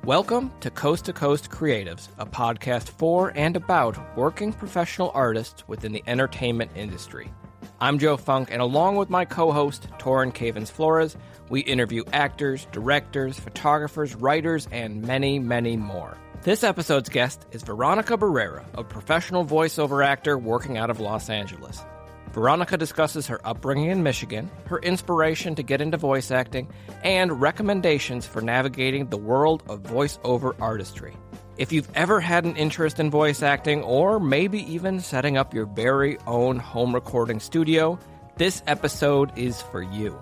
Welcome to Coast Creatives, a podcast for and about working professional artists within the entertainment industry. I'm Joe Funk, and along with my co-host, Torrin Cavens-Flores, we interview actors, directors, photographers, writers, and many, many more. This episode's guest is Veronica Barrera, a professional voiceover actor working out of Los Angeles. Veronica discusses her upbringing in Michigan, her inspiration to get into voice acting, and recommendations for navigating the world of voiceover artistry. If you've ever had an interest in voice acting, or maybe even setting up your very own home recording studio, this episode is for you.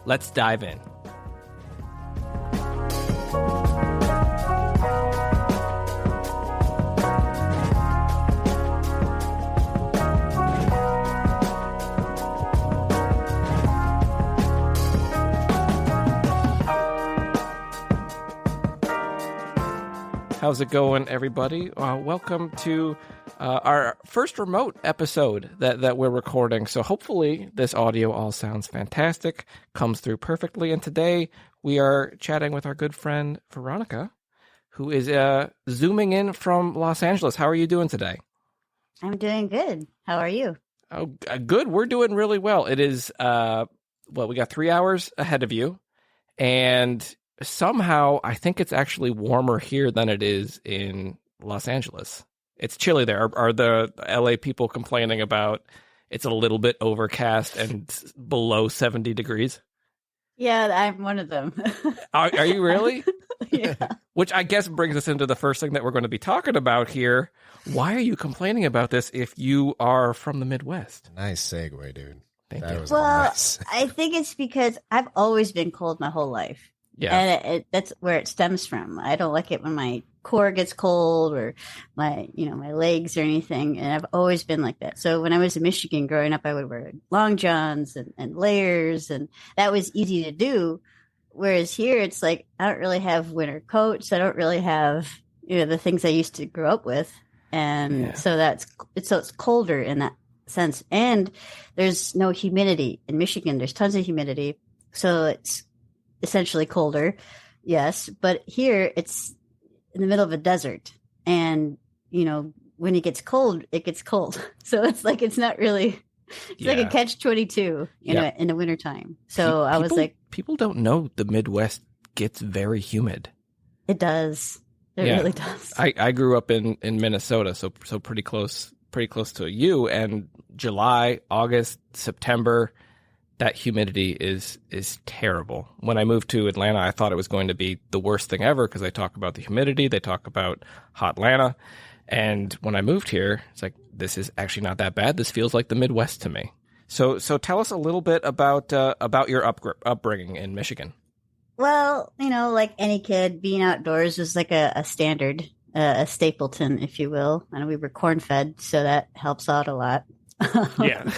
Let's dive in. How's it going, everybody? Welcome to our first remote episode that we're recording. So hopefully this audio all sounds fantastic, comes through perfectly. And today we are chatting with our good friend Veronica, who is zooming in from Los Angeles. How are you doing today? I'm doing good. How are you? Oh, good. We're doing really well. It is, we got 3 hours ahead of you. And somehow, I think it's actually warmer here than it is in Los Angeles. It's chilly there. Are the LA people complaining about it's a little bit overcast and below 70 degrees? Yeah, I'm one of them. Are you really? Yeah. Which I guess brings us into the first thing that we're going to be talking about here. Why are you complaining about this if you are from the Midwest? Nice segue, dude. Thank you. Well, Nice. I think it's because I've always been cold my whole life. Yeah. And that's where it stems from. I don't like it when my core gets cold or my legs or anything. And I've always been like that. So when I was in Michigan growing up, I would wear long johns and layers, and that was easy to do. Whereas here, it's like, I don't really have winter coats. I don't really have, the things I used to grow up with. And so it's colder in that sense. And there's no humidity in Michigan. There's tons of humidity. So it's essentially colder, yes, but here it's in the middle of a desert, and when it gets cold, so it's like it's not really like a catch-22 in the wintertime. So I was like, people don't know the Midwest gets very humid. It does. It really does. I grew up in Minnesota, so pretty close to you, and July, August, September, that humidity is terrible. When I moved to Atlanta, I thought it was going to be the worst thing ever because they talk about the humidity, they talk about hot Atlanta. And when I moved here, it's like, this is actually not that bad. This feels like the Midwest to me. So tell us a little bit about your upbringing in Michigan. Well, like any kid, being outdoors was like a standard, a Stapleton, if you will. And we were corn-fed, so that helps out a lot. Yeah.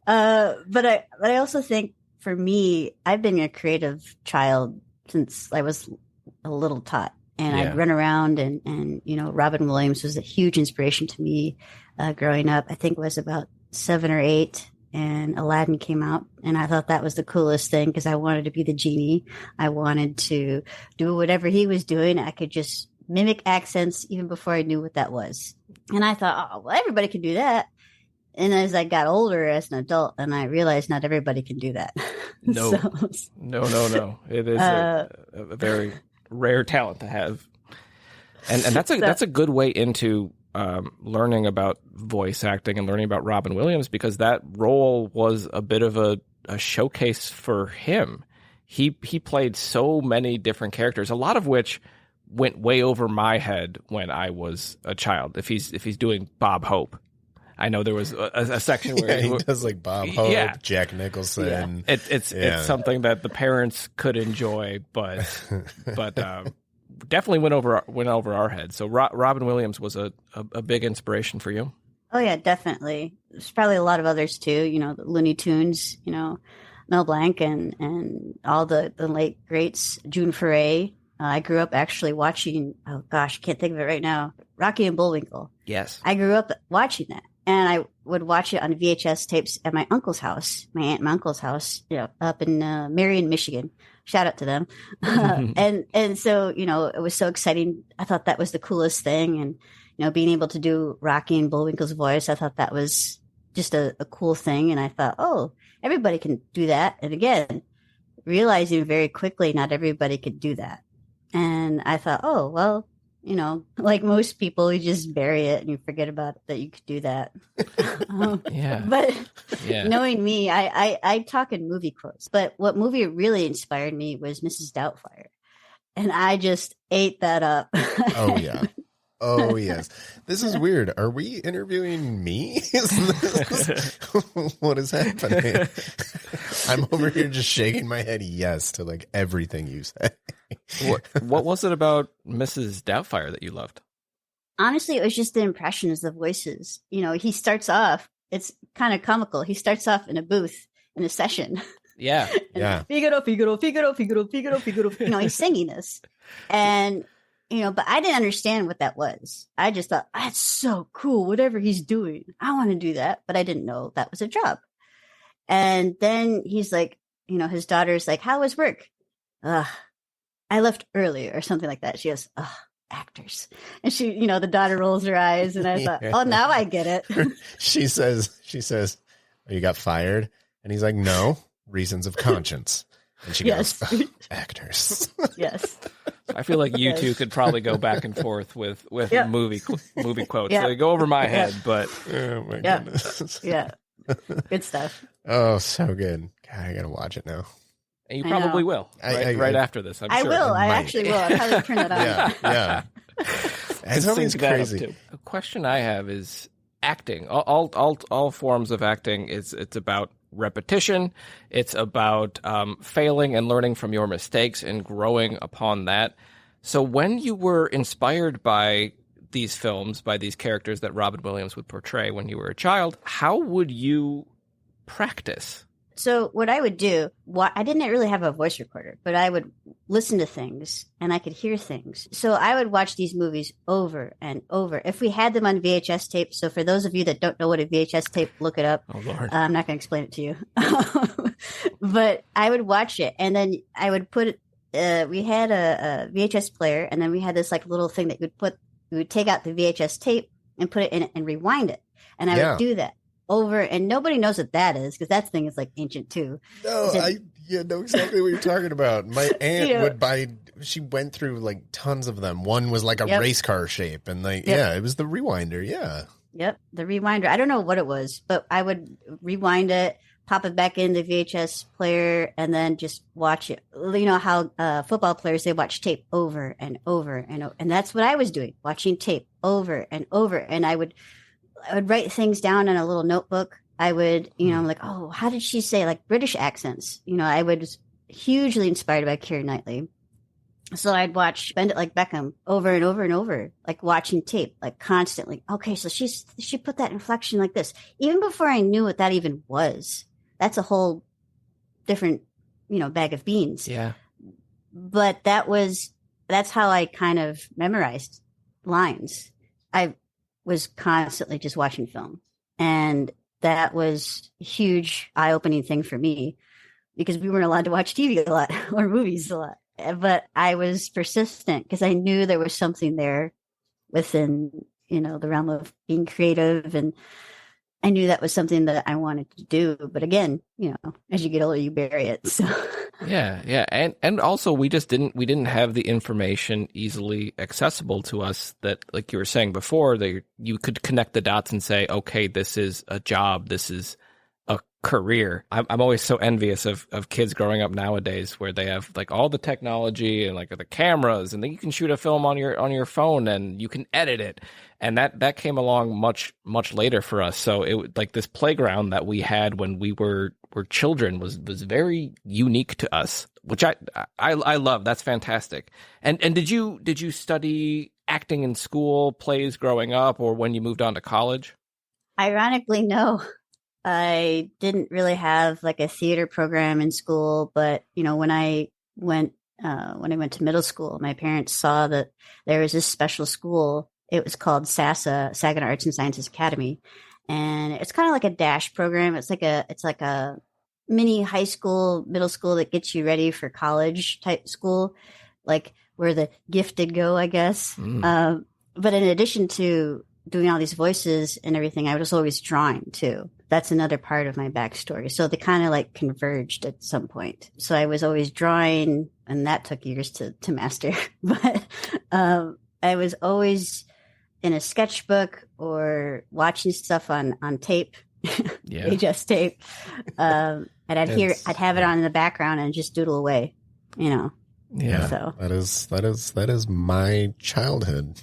But I also think for me, I've been a creative child since I was a little tot, and I'd run around and Robin Williams was a huge inspiration to me growing up. I think it was about 7 or 8, and Aladdin came out, and I thought that was the coolest thing because I wanted to be the genie. I wanted to do whatever he was doing. I could just mimic accents even before I knew what that was. And I thought, oh, well, everybody can do that. And as I got older as an adult, and I realized not everybody can do that. No. No. It is a very rare talent to have. And that's a good way into learning about voice acting and learning about Robin Williams, because that role was a bit of a showcase for him. He played so many different characters, a lot of which went way over my head when I was a child. If he's doing Bob Hope, I know there was a section where he does like Bob Hope, Jack Nicholson. Yeah. It's something that the parents could enjoy, but definitely went over our heads. So Robin Williams was a big inspiration for you. Oh yeah, definitely. There's probably a lot of others too. The Looney Tunes. Mel Blanc and all the late greats. June Foray. I grew up actually watching. Oh gosh, I can't think of it right now. Rocky and Bullwinkle. Yes, I grew up watching that. And I would watch it on VHS tapes at my uncle's house, my aunt and my uncle's house, up in Marion, Michigan. shout out to them. And so, it was so exciting. I thought that was the coolest thing. And, being able to do Rocky and Bullwinkle's voice, I thought that was just a cool thing. And I thought, oh, everybody can do that. And again, realizing very quickly, not everybody could do that. And I thought, oh, well, like most people, you just bury it and you forget about it, that you could do that. But knowing me, I talk in movie quotes. But what movie really inspired me was Mrs. Doubtfire. And I just ate that up. Oh, yeah. Oh, yes. This is weird. Are we interviewing me? What is happening? I'm over here just shaking my head yes to like everything you say. What was it about Mrs. Doubtfire that you loved? Honestly, it was just the impressions, the voices. He starts off, it's kind of comical. He starts off in a booth in a session. Yeah. Figaro, Figaro, Figaro, Figaro, Figaro, Figaro. He's singing this. And but I didn't understand what that was. I just thought, that's so cool. Whatever he's doing, I want to do that. But I didn't know that was a job. And then he's like, his daughter's like, how was work? I left early or something like that. She goes, actors. And she, the daughter rolls her eyes. And I thought, oh, now I get it. She says, oh, you got fired? And he's like, no, reasons of conscience. And she goes, actors. Yes. I feel like you two could probably go back and forth with movie quotes. Yeah. They go over my head, but oh my goodness. Yeah. Good stuff. Oh, so good. God, I gotta watch it now. And you probably will right after this. I'm sure. I will. I actually will. I'll probably turn it on. Yeah. It's always crazy. A question I have is acting. All forms of acting it's about repetition. It's about failing and learning from your mistakes and growing upon that. So when you were inspired by these films, by these characters that Robin Williams would portray when you were a child, how would you practice? So what I would do, I didn't really have a voice recorder, but I would listen to things and I could hear things. So I would watch these movies over and over. If we had them on VHS tape, so for those of you that don't know what a VHS tape, look it up. Oh, Lord. I'm not going to explain it to you. But I would watch it and then I would put we had a VHS player and then we had this like little thing that we would take out the VHS tape and put it in it and rewind it. And I would do that over, and nobody knows what that is because that thing is like ancient too. No, I know exactly what you're talking about. My aunt would buy. She went through like tons of them. One was like a race car shape, and like it was the rewinder. Yeah. Yep, the rewinder. I don't know what it was, but I would rewind it, pop it back in the VHS player, and then just watch it. You know how football players, they watch tape over and over and over, and that's what I was doing, watching tape over and over, and I would write things down in a little notebook. I would, I'm like, oh, how did she say like British accents? I was hugely inspired by Keira Knightley. So I'd watch Bend It Like Beckham over and over and over, like watching tape, like constantly. Okay, so she put that inflection like this. Even before I knew what that even was. That's a whole different, bag of beans. Yeah. But that's how I kind of memorized lines. I was constantly just watching film. And that was a huge eye-opening thing for me because we weren't allowed to watch TV a lot or movies a lot. But I was persistent because I knew there was something there within, the realm of being creative. And I knew that was something that I wanted to do. But again, as you get older, you bury it. So. Yeah. And also we didn't have the information easily accessible to us that, like you were saying before, that you could connect the dots and say, okay, this is a job. This is a career. I'm always so envious of kids growing up nowadays where they have like all the technology and like the cameras, and then you can shoot a film on your phone and you can edit it. And that came along much, much later for us. So it like this playground that we had when we were children was very unique to us, which I love. That's fantastic. And did you study acting in school, plays growing up, or when you moved on to college? Ironically, no. I didn't really have like a theater program in school, but when I went to middle school, my parents saw that there was this special school. It was called SASA, Saginaw Arts and Sciences Academy, and it's kind of like a DASH program. It's like a mini high school, middle school that gets you ready for college type school, like where the gifted go, I guess. But in addition to doing all these voices and everything, I was always drawing too. That's another part of my backstory. So they kind of like converged at some point. So I was always drawing, and that took years to master. But I was always in a sketchbook or watching stuff on tape, VHS tape. And I'd have it on in the background and just doodle away, you know. Yeah, so that is my childhood.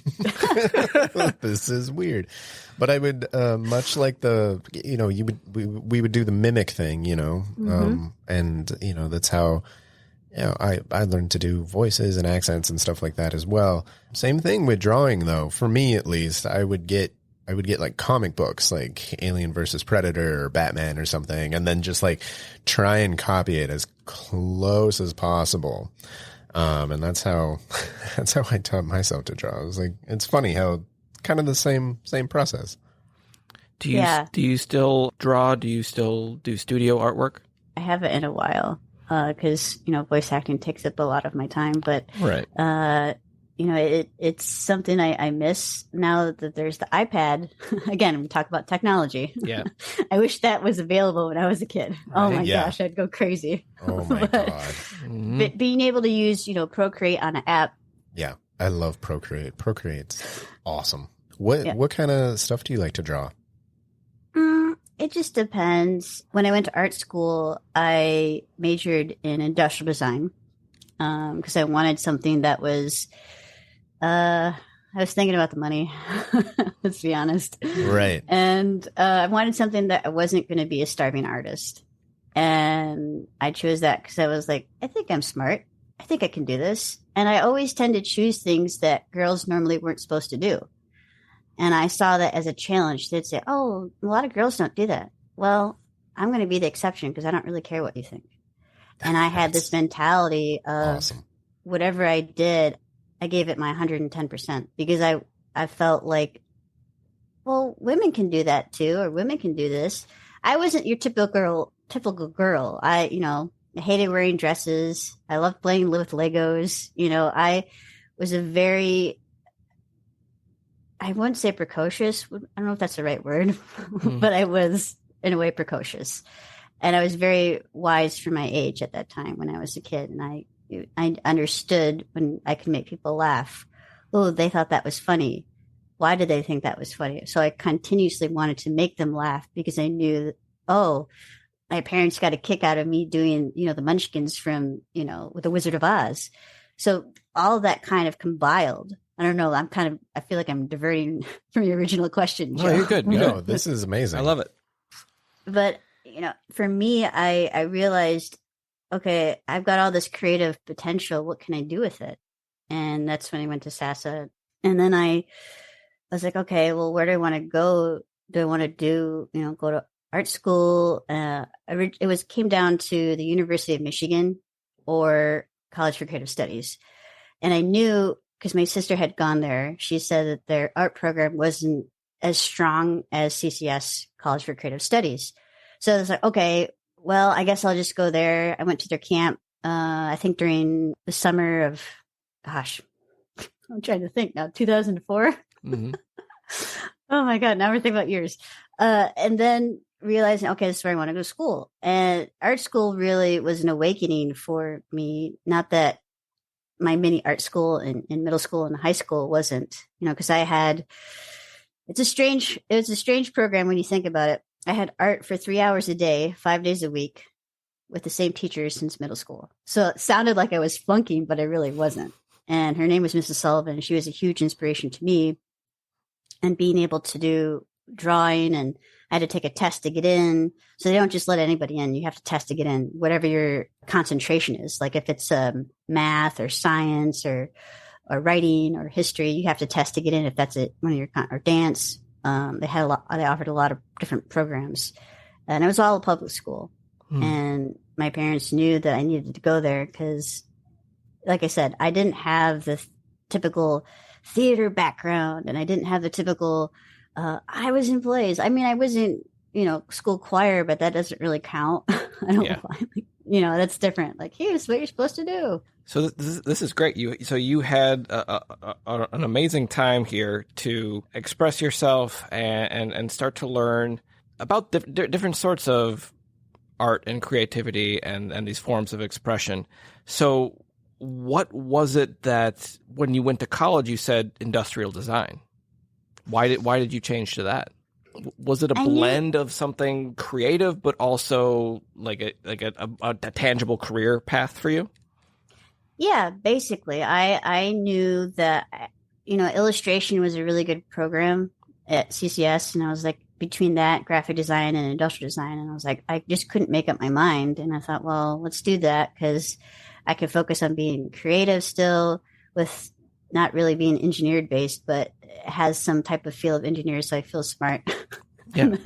This is weird, but I would much like we would do the mimic thing, and that's how I learned to do voices and accents and stuff like that as well. Same thing with drawing, though. For me, at least, I would get like comic books, like Alien versus Predator or Batman or something, and then just like try and copy it as close as possible. And that's how I taught myself to draw. I was like, it's funny how kind of the same process. Do you still draw? Do you still do studio artwork? I haven't in a while, because voice acting takes up a lot of my time. But right, it's something I miss now that there's the iPad. Again, we talk about technology. Yeah, I wish that was available when I was a kid. Right. Oh my gosh, I'd go crazy. Oh my god! But being able to use Procreate on an app. Yeah, I love Procreate. Procreate's awesome. What kind of stuff do you like to draw? It just depends. When I went to art school, I majored in industrial design because I wanted something that was. I was thinking about the money. Let's be honest. Right. And I wanted something that I wasn't going to be a starving artist. And I chose that because I was like, I think I'm smart. I think I can do this. And I always tend to choose things that girls normally weren't supposed to do. And I saw that as a challenge. They'd say, oh, a lot of girls don't do that. Well, I'm going to be the exception because I don't really care what you think. And I had this mentality of awesome. Whatever I did, I gave it my 110% because I felt like, well, women can do that too, or women can do this. I wasn't your typical girl. I hated wearing dresses. I loved playing with Legos. I was I wouldn't say precocious. I don't know if that's the right word, but I was in a way precocious. And I was very wise for my age at that time when I was a kid. And I understood when I could make people laugh. Oh, they thought that was funny. Why did they think that was funny? So I continuously wanted to make them laugh because I knew that, my parents got a kick out of me doing, the Munchkins from, with the Wizard of Oz. So all of that kind of combined. I don't know. I feel like I'm diverting from your original question, Joe. No, you're good. No, this is amazing. I love it. But, for me, I realized, okay, I've got all this creative potential. What can I do with it? And that's when I went to SASA. And then I was like, okay, well, where do I want to go? Do I want to go to art school? It came down to the University of Michigan or College for Creative Studies. And I knew, because my sister had gone there, she said that their art program wasn't as strong as CCS, College for Creative Studies. So I was like, okay, well, I guess I'll just go there. I went to their camp, I think during the summer of, I'm trying to think now, 2004. Mm-hmm. Oh my God, now we're thinking about years. And then realizing, okay, this is where I want to go to school. And art school really was an awakening for me. Not that my mini art school in middle school and high school wasn't, because it's a strange program when you think about it. I had art for 3 hours a day, 5 days a week with the same teacher since middle school. So it sounded like I was flunking, but I really wasn't. And her name was Mrs. Sullivan. She was a huge inspiration to me. And being able to do drawing, and I had to take a test to get in. So they don't just let anybody in. You have to test to get in, whatever your concentration is. Like if it's math or science or writing or history, you have to test to get in if that's it. Or dance. They offered a lot of different programs, and it was all a public school. And my parents knew that I needed to go there because, like I said, I didn't have the typical theater background, and I didn't have the typical. I was in plays. I mean, I wasn't school choir, but that doesn't really count. I don't, that's different. Like, here's what you're supposed to do. So this is great. You had an amazing time here to express yourself and start to learn about different sorts of art and creativity and these forms of expression. So what was it that when you went to college you said industrial design? Why did you change to that? Was it a blend of something creative but also like a tangible career path for you? Yeah, basically. I knew that, illustration was a really good program at CCS. And I was like, between that, graphic design and industrial design. And I was like, I just couldn't make up my mind. And I thought, well, let's do that because I could focus on being creative still with not really being engineered based, but has some type of feel of engineer. So I feel smart. Yeah.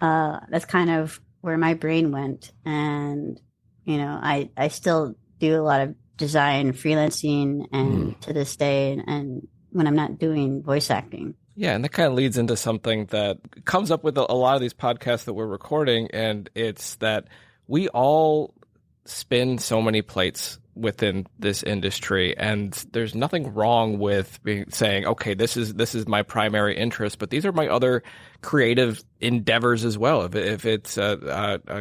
That's kind of where my brain went. And, I still do a lot of design freelancing and to this day and when I'm not doing voice acting. Yeah, and that kind of leads into something that comes up with a lot of these podcasts that we're recording, and it's that we all spin so many plates within this industry, and there's nothing wrong with saying, okay, this is my primary interest, but these are my other creative endeavors as well. If it's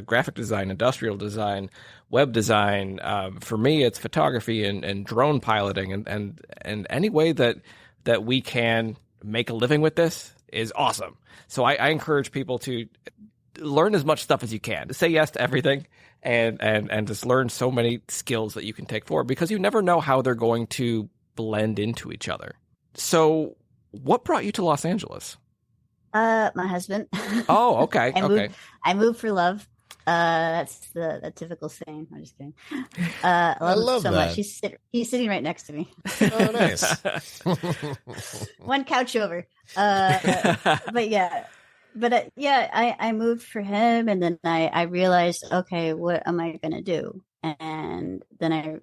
graphic design, industrial design, web design, for me, it's photography and drone piloting, and any way that we can make a living with this is awesome. So I encourage people to learn as much stuff as you can, to say yes to everything, and just learn so many skills that you can take forward because you never know how they're going to blend into each other. So what brought you to Los Angeles? My husband. Oh, okay. I moved for love. That's the typical saying. I'm just kidding. I love so that. Much. He's sitting right next to me. Oh, nice. One couch over. But yeah. But I moved for him, and then I realized, okay, what am I going to do? And then I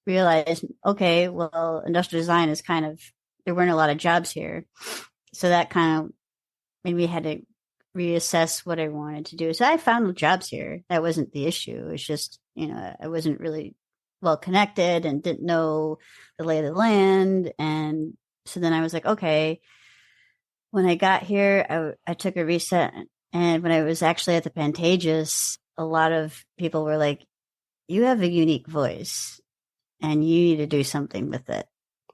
realized, okay, well, industrial design is there weren't a lot of jobs here. So that kind of made me had to reassess what I wanted to do. So I found jobs here. That wasn't the issue. It's just, I wasn't really well connected and didn't know the lay of the land. And so then I was like, okay. When I got here, I took a reset. And when I was actually at the Pantages, a lot of people were like, you have a unique voice and you need to do something with it,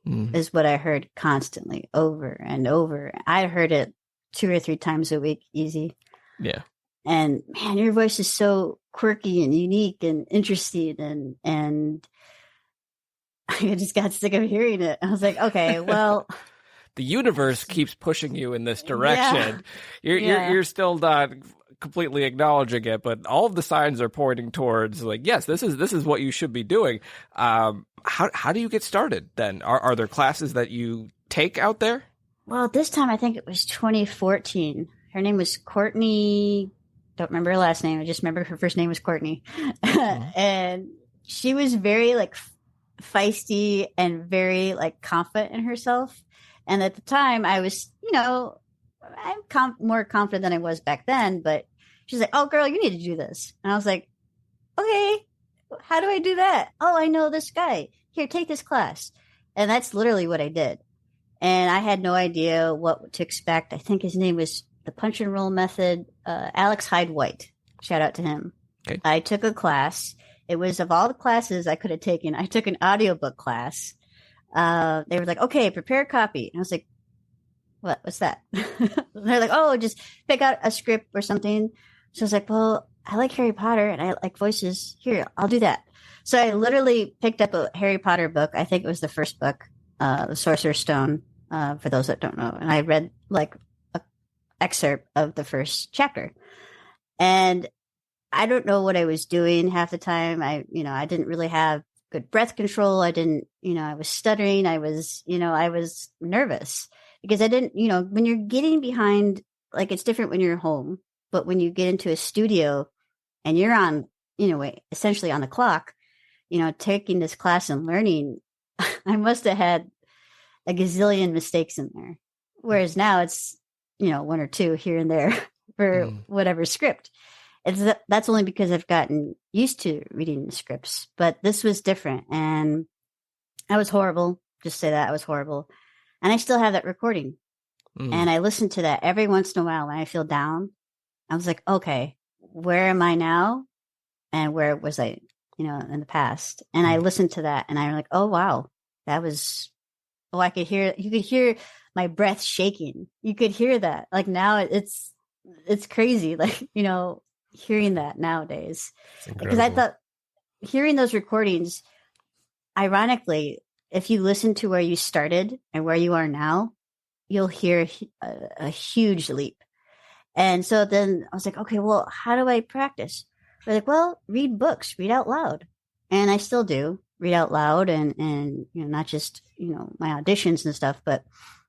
is what I heard constantly over and over. I heard it 2 or 3 times a week, easy. Yeah. And man, your voice is so quirky and unique and interesting. And I just got sick of hearing it. I was like, okay, well... The universe keeps pushing you in this direction. Yeah. You're still not completely acknowledging it, but all of the signs are pointing towards like, yes, this is what you should be doing. How do you get started then? Are there classes that you take out there? Well, this time I think it was 2014. Her name was Courtney. Don't remember her last name. I just remember her first name was Courtney. And she was very like feisty and very like confident in herself. And at the time, I was, I'm more confident than I was back then. But she's like, oh, girl, you need to do this. And I was like, okay, how do I do that? Oh, I know this guy. Here, take this class. And that's literally what I did. And I had no idea what to expect. I think his name was the Punch and Roll Method, Alex Hyde White. Shout out to him. Okay. I took a class. It was of all the classes I could have taken, I took an audiobook class. They were like, okay, prepare a copy. And I was like, what's that? They're like, oh, just pick out a script or something. So I was like, well, I like Harry Potter and I like voices. Here, I'll do that. So I literally picked up a Harry Potter book. I think it was the first book, The Sorcerer's Stone, for those that don't know. And I read like an excerpt of the first chapter. And I don't know what I was doing half the time. I didn't really have good breath control. I didn't, I was stuttering. I was nervous because I didn't, when you're getting behind, like it's different when you're home, but when you get into a studio and you're on, essentially on the clock, taking this class and learning, I must have had a gazillion mistakes in there. Whereas now it's, 1 or 2 here and there. for whatever script. That's only because I've gotten used to reading the scripts, but this was different. And I was horrible. Just say that I was horrible. And I still have that recording. And I listen to that every once in a while when I feel down. I was like, okay, where am I now? And where was I, in the past? And I listened to that and I'm like, oh, wow, that was, you could hear my breath shaking. You could hear that. Like now it's crazy. Like, hearing that nowadays, because I thought hearing those recordings, ironically, if you listen to where you started and where you are now, you'll hear a huge leap. And so then I was like, okay, well, how do I practice? They're like, well, read books, read out loud. And I still do read out loud and not just, my auditions and stuff, but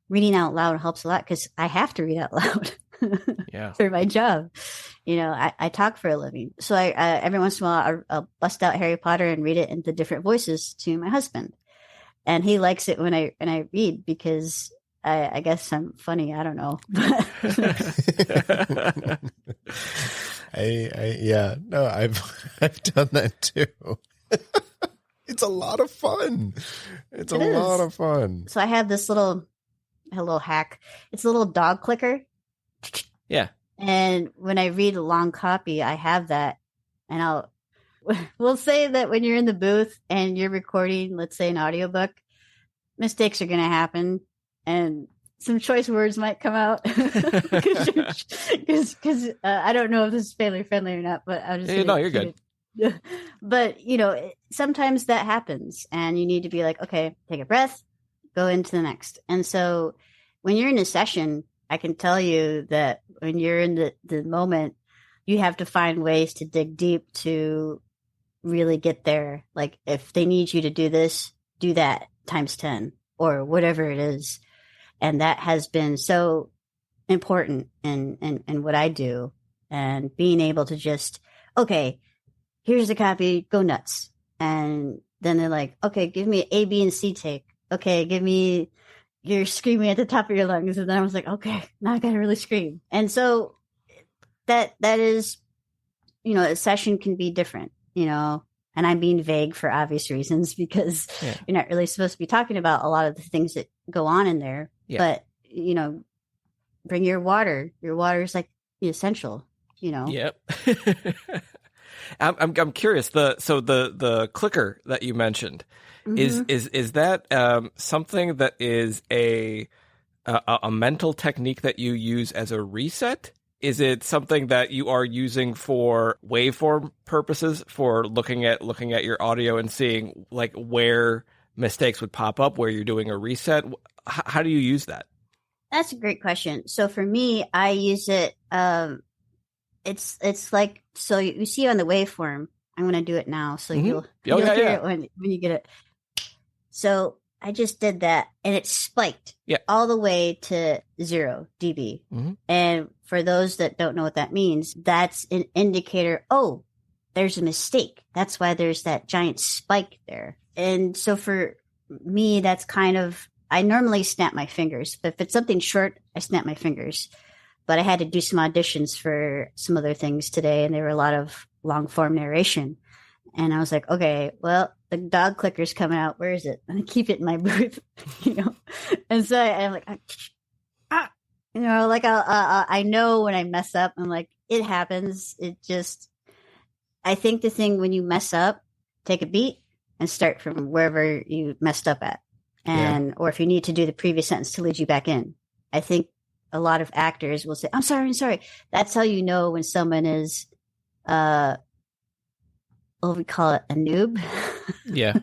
reading out loud helps a lot because I have to read out loud for my job. I talk for a living. So I every once in a while, I'll bust out Harry Potter and read it in the different voices to my husband. And he likes it when I read because I guess I'm funny. I don't know. I've done that too. It's a lot of fun. It's a lot of fun. So I have this little hack. It's a little dog clicker. Yeah. And when I read a long copy, I have that. And we'll say that when you're in the booth and you're recording, let's say an audiobook, mistakes are going to happen. And some choice words might come out because I don't know if this is family friendly or not, but I'm just you're good. But sometimes that happens, and you need to be like, okay, take a breath, go into the next. And so, when you're in a session, I can tell you that when you're in the moment, you have to find ways to dig deep to really get there. Like if they need you to do this, do that times 10 or whatever it is. And that has been so important in what I do, and being able to just, okay, here's the copy, go nuts. And then they're like, okay, give me A, B, and C take. Okay, give me, you're screaming at the top of your lungs. And then I was like, okay, now I got to really scream. And so that is, a session can be different, and I'm being vague for obvious reasons because you're not really supposed to be talking about a lot of the things that go on in there. Yeah. But, bring your water. Your water is like essential, Yep. I'm curious. The clicker that you mentioned is that something that is a mental technique that you use as a reset? Is it something that you are using for waveform purposes, for looking at your audio and seeing like where mistakes would pop up, where you're doing a reset? How do you use that? That's a great question. So for me, I use it. It's like, so you see on the waveform. I'm going to do it now, so you'll hear it when you get it. So I just did that, and it spiked all the way to 0 dB. And for those that don't know what that means, that's an indicator. Oh, there's a mistake. That's why there's that giant spike there. And so for me, that's kind of, I normally snap my fingers, but if it's something short, I snap my fingers. But I had to do some auditions for some other things today, and there were a lot of long form narration. And I was like, okay, well, the dog clicker's coming out. Where is it? And I keep it in my booth, And so I'm like, I know when I mess up, I'm like, it happens. I think the thing when you mess up, take a beat and start from wherever you messed up at. Or if you need to do the previous sentence to lead you back in. I think a lot of actors will say, I'm sorry. That's how you know when someone is, we call it a noob. Yeah.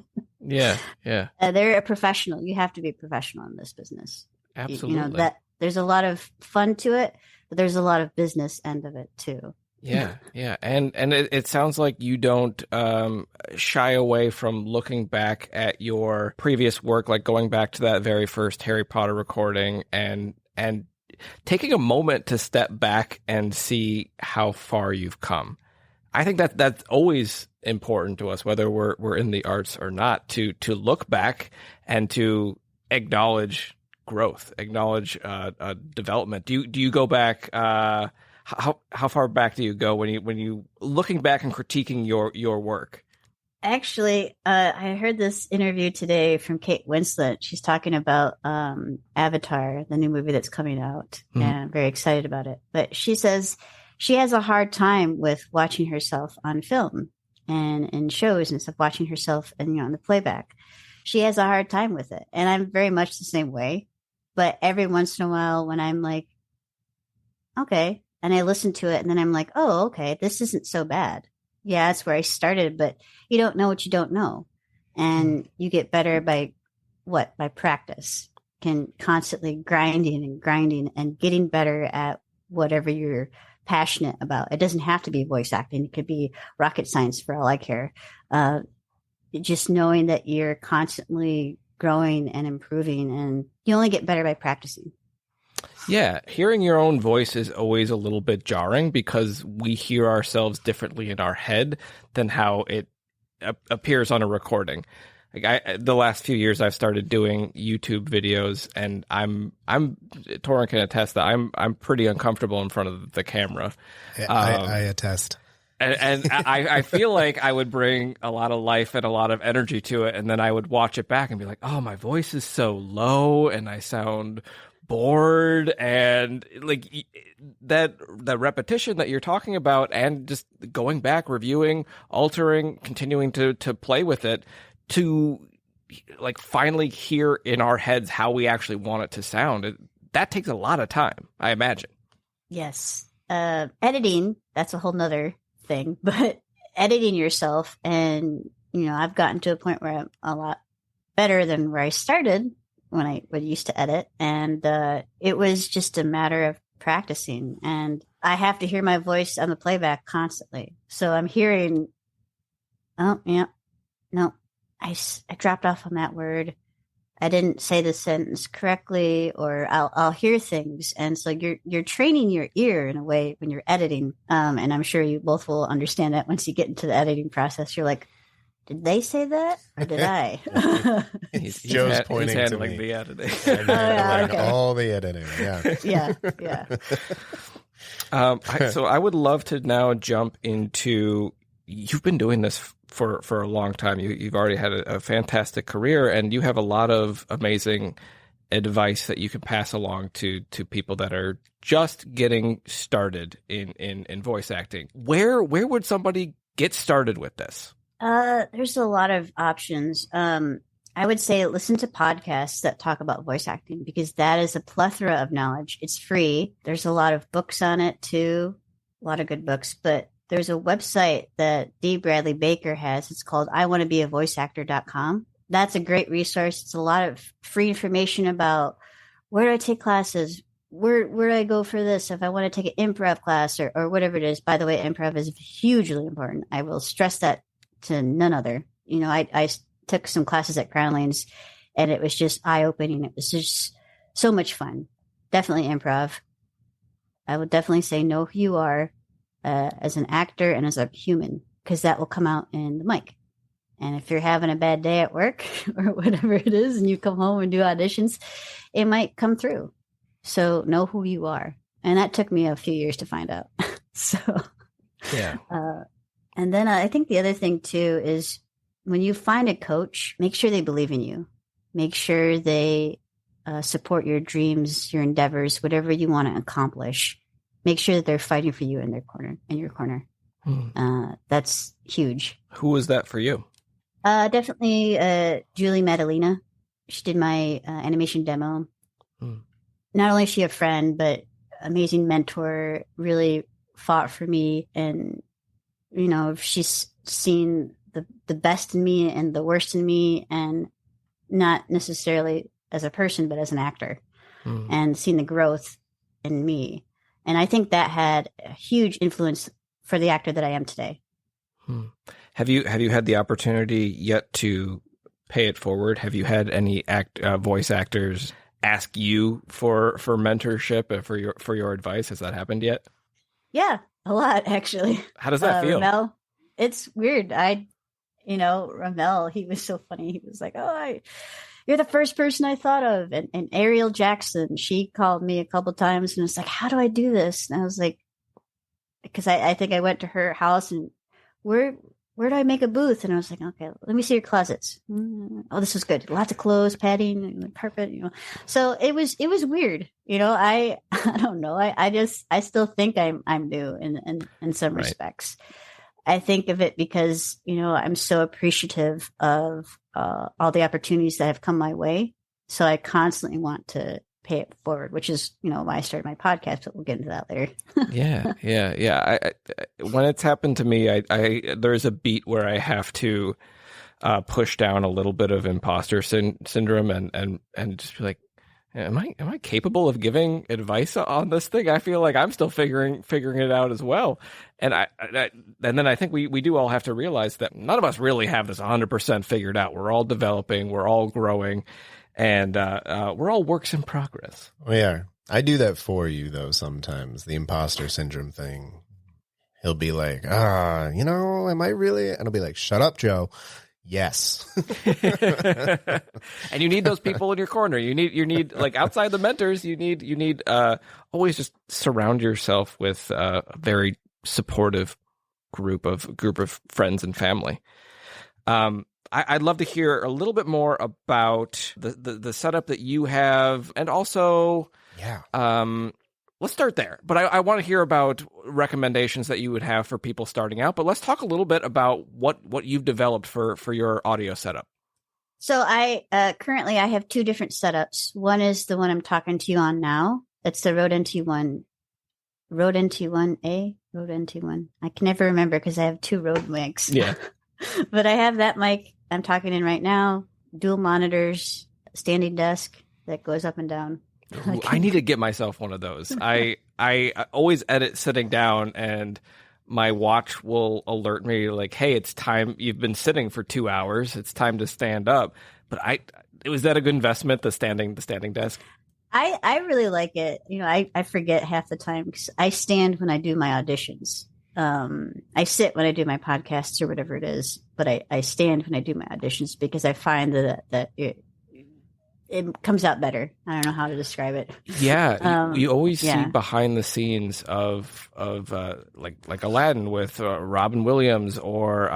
They're a professional. You have to be a professional in this business. Absolutely. That there's a lot of fun to it, but there's a lot of business end of it too. Yeah. And it sounds like you don't shy away from looking back at your previous work, like going back to that very first Harry Potter recording and taking a moment to step back and see how far you've come. I think that's always important to us, whether we're in the arts or not, to look back and to acknowledge growth, acknowledge development. Do you go back? How how far back do you go when you looking back and critiquing your work? Actually, I heard this interview today from Kate Winslet. She's talking about Avatar, the new movie that's coming out, and I'm very excited about it. But she says she has a hard time with watching herself on film and in shows and stuff, watching herself and on the playback. She has a hard time with it, and I'm very much the same way. But every once in a while, when I'm like, okay, and I listen to it, and then I'm like, oh, okay, this isn't so bad. Yeah, that's where I started, but you don't know what you don't know. And you get better by what? By practice. Can constantly grinding and getting better at whatever you're passionate about. It doesn't have to be voice acting. It could be rocket science for all I care. Just knowing that you're constantly growing and improving, and you only get better by practicing. Yeah, hearing your own voice is always a little bit jarring because we hear ourselves differently in our head than how it appears on a recording. Like the last few years, I've started doing YouTube videos, and I'm Torin can attest that I'm pretty uncomfortable in front of the camera. I attest. And I feel like I would bring a lot of life and a lot of energy to it, and then I would watch it back and be like, oh, my voice is so low, and I sound bored, and like that repetition that you're talking about, and just going back, reviewing, altering, continuing to play with it to like finally hear in our heads how we actually want it to sound. That takes a lot of time, I imagine. Yes. Editing, that's a whole nother thing, but editing yourself, and I've gotten to a point where I'm a lot better than where I started when I used to edit, and it was just a matter of practicing, and I have to hear my voice on the playback constantly. So I'm hearing, oh yeah, no, I dropped off on that word. I didn't say the sentence correctly, or I'll hear things. And so you're training your ear in a way when you're editing. And I'm sure you both will understand that once you get into the editing process. You're like, did they say that, or did I? Joe's pointing he's to me. the editing. Okay. All the editing. Yeah. Yeah. So I would love to now jump into. You've been doing this for a long time. You've already had a fantastic career, and you have a lot of amazing advice that you can pass along to people that are just getting started in voice acting. Where would somebody get started with this? There's a lot of options. I would say listen to podcasts that talk about voice acting, because that is a plethora of knowledge. It's free. There's a lot of books on it too, a lot of good books, but there's a website that D. Bradley Baker has. It's called iwanttobeavoiceactor.com. That's a great resource. It's a lot of free information about where do I take classes, where do I go for this, if I want to take an improv class or whatever it is. By the way, improv is hugely important. I will stress that to none other. I took some classes at Crown Lanes, and it was just eye-opening. It was just so much fun. Definitely improv. I would definitely say know who you are as an actor and as a human, because that will come out in the mic. And if you're having a bad day at work or whatever it is, and you come home and do auditions, it might come through. So know who you are. And that took me a few years to find out. Yeah. And then I think the other thing too is when you find a coach, make sure they believe in you. Make sure they support your dreams, your endeavors, whatever you want to accomplish. Make sure that they're fighting for you in your corner. That's huge. Who was that for you? Definitely Julie Madalena. She did my animation demo. Not only is she a friend, but amazing mentor, really fought for me. And, she's seen the best in me and the worst in me, and not necessarily as a person, but as an actor, and seen the growth in me. And I think that had a huge influence for the actor that I am today. Have you had the opportunity yet to pay it forward? Have you had any voice actors ask you for mentorship, for your advice? Has that happened yet? Yeah, a lot actually. How does that feel? Ramel, it's weird. Ramel, he was so funny. He was like, "Oh, you're the first person I thought of." And Ariel Jackson, she called me a couple times and was like, "How do I do this?" And I was like, because I think I went to her house and where do I make a booth? And I was like, okay, let me see your closets. Oh, this was good. Lots of clothes, padding, carpet, So it was weird. I don't know. I still think I'm new in some respects. I think of it because, I'm so appreciative of all the opportunities that have come my way. So I constantly want to pay it forward, which is, why I started my podcast, but we'll get into that later. Yeah. When it's happened to me, I there's a beat where I have to push down a little bit of imposter syndrome and just be like, am I capable of giving advice on this thing? I feel like I'm still figuring it out as well. And and then I think we do all have to realize that none of us really have this 100% figured out. We're all developing, we're all growing, and we're all works in progress. We are. I do that for you, though, sometimes. The imposter syndrome thing. He'll be like, am I really? And I'll be like, shut up, Joe. Yes. And you need those people in your corner. You need like outside the mentors, you need always just surround yourself with a very supportive group of friends and family. I'd love to hear a little bit more about the setup that you have, and also, let's start there. But I want to hear about recommendations that you would have for people starting out. But let's talk a little bit about what you've developed for your audio setup. So I currently have two different setups. One is the one I'm talking to you on now. It's the Rode NT1. Rode NT1A? Rode NT1. I can never remember because I have two Rode mics. Yeah. But I have that mic I'm talking in right now, dual monitors, standing desk that goes up and down. Ooh, I need to get myself one of those. I always edit sitting down, and my watch will alert me like, hey, it's time. You've been sitting for 2 hours. It's time to stand up. But was that a good investment, the standing desk? I really like it. I forget half the time because I stand when I do my auditions. I sit when I do my podcasts or whatever it is, but I stand when I do my auditions because I find that it comes out better. I don't know how to describe it. Yeah, you always see behind the scenes of like Aladdin with Robin Williams or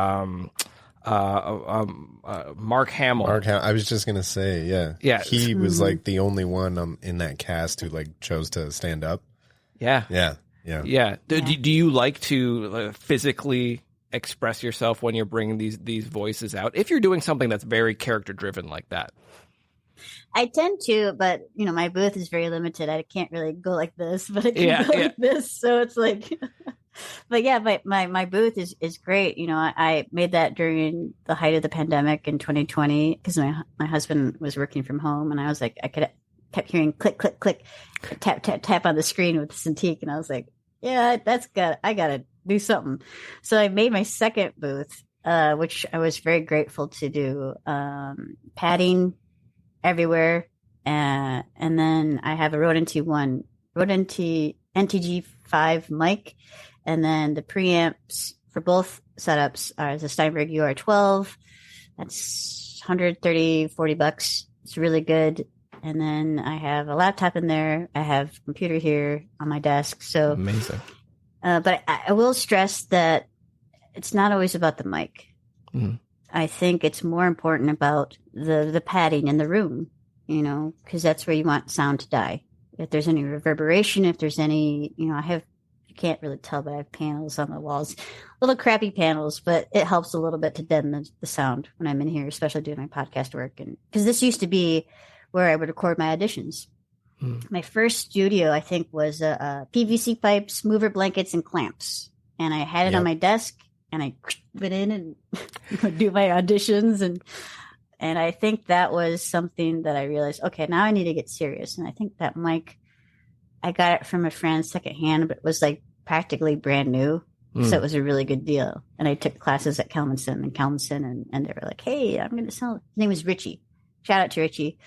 Mark Hamill. I was just gonna say, yeah. He was like the only one in that cast who like chose to stand up. Yeah. Do you like to physically express yourself when you're bringing these voices out? If you're doing something that's very character driven like that. I tend to, but my booth is very limited. I can't really go like this, but I can go like this. So it's like, but yeah, my booth is great. I made that during the height of the pandemic in 2020 because my husband was working from home, and I was like, kept hearing click, click, click, tap, tap, tap on the screen with the Cintiq. And I was like, yeah, I got to do something. So I made my second booth, which I was very grateful to do, padding everywhere. And then I have a Rode NTG5 mic. And then the preamps for both setups are the Steinberg UR12. That's $130-$40. It's really good. And then I have a laptop in there. I have a computer here on my desk. So amazing. But I will stress that it's not always about the mic. Mm. I think it's more important about the padding in the room, because that's where you want sound to die. If there's any reverberation, if there's any, you can't really tell, but I have panels on the walls, little crappy panels, but it helps a little bit to deaden the sound when I'm in here, especially doing my podcast work. And because this used to be where I would record my auditions. My first studio, I think, was PVC pipes, mover blankets, and clamps. And I had it on my desk, and I went in and would do my auditions. And I think that was something that I realized, okay, now I need to get serious. And I think that mic, I got it from a friend secondhand, but it was like practically brand new. So it was a really good deal. And I took classes at Kelmanson, and they were like, hey, I'm going to sell it. His name was Richie. Shout out to Richie.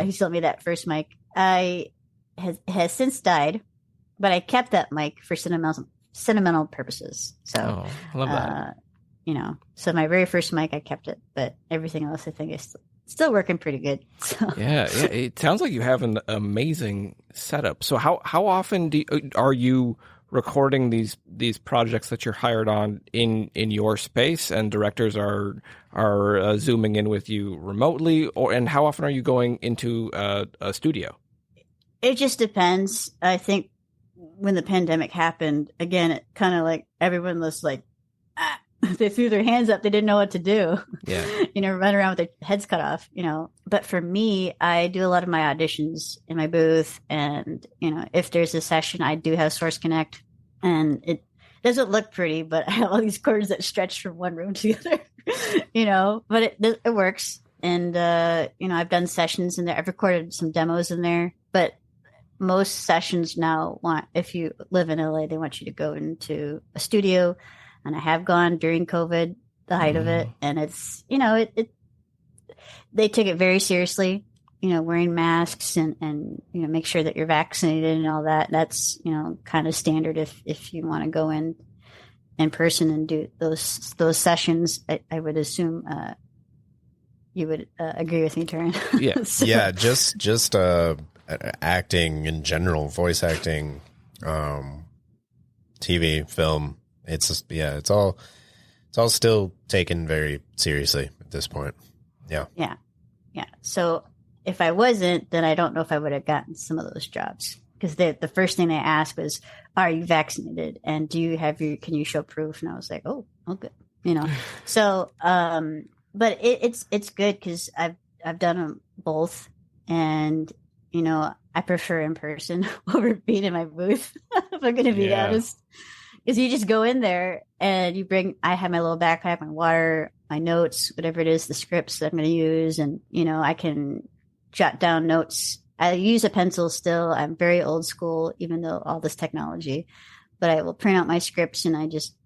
He sold me that first mic. Has since died, but I kept that mic for sentimental purposes. So I love that. So my very first mic, I kept it, but everything else I think is still working pretty good. So. Yeah. It sounds like you have an amazing setup. So how often are you recording these projects that you're hired on in your space, and directors are zooming in with you remotely, and how often are you going into a studio? It just depends. I think when the pandemic happened, again, it kind of like everyone was like, they threw their hands up. They didn't know what to do. Yeah. Run around with their heads cut off, But for me, I do a lot of my auditions in my booth. And, if there's a session, I do have Source Connect. And it doesn't look pretty, but I have all these cords that stretch from one room to the other, But it works. And, I've done sessions in there. I've recorded some demos in there. But most sessions now if you live in LA, they want you to go into a studio. And I have gone during COVID, the height of it. And it's, they took it very seriously, wearing masks and make sure that you're vaccinated and all that. That's, kind of standard if you want to go in person and do those sessions. I would assume you would agree with me, Taryn. Yeah. So, yeah. Just acting in general, voice acting, TV, film. It's just, it's all still taken very seriously at this point. Yeah. Yeah. Yeah. So if I wasn't, then I don't know if I would have gotten some of those jobs, because the first thing they asked was, are you vaccinated? And can you show proof? And I was like, oh, good. So, but it's good because I've done them both, and, I prefer in person over being in my booth, if I'm going to be honest. Because you just go in there and I have my little backpack, my water, my notes, whatever it is, the scripts that I'm going to use. And, I can jot down notes. I use a pencil still. I'm very old school, even though all this technology. But I will print out my scripts and I just,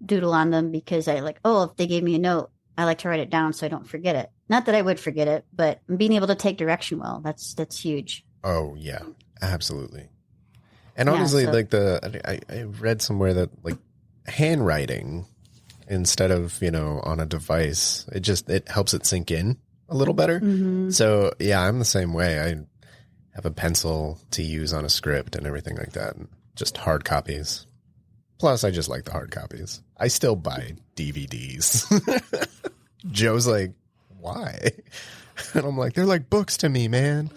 doodle on them, because I if they gave me a note, I like to write it down so I don't forget it. Not that I would forget it, but being able to take direction well, that's huge. Oh, yeah, absolutely. And honestly, I read somewhere that handwriting instead of, on a device, it helps it sink in a little better. Mm-hmm. So yeah, I'm the same way. I have a pencil to use on a script and everything like that. And just hard copies. Plus, I just like the hard copies. I still buy DVDs. Joe's like, why? And I'm like, they're like books to me, man.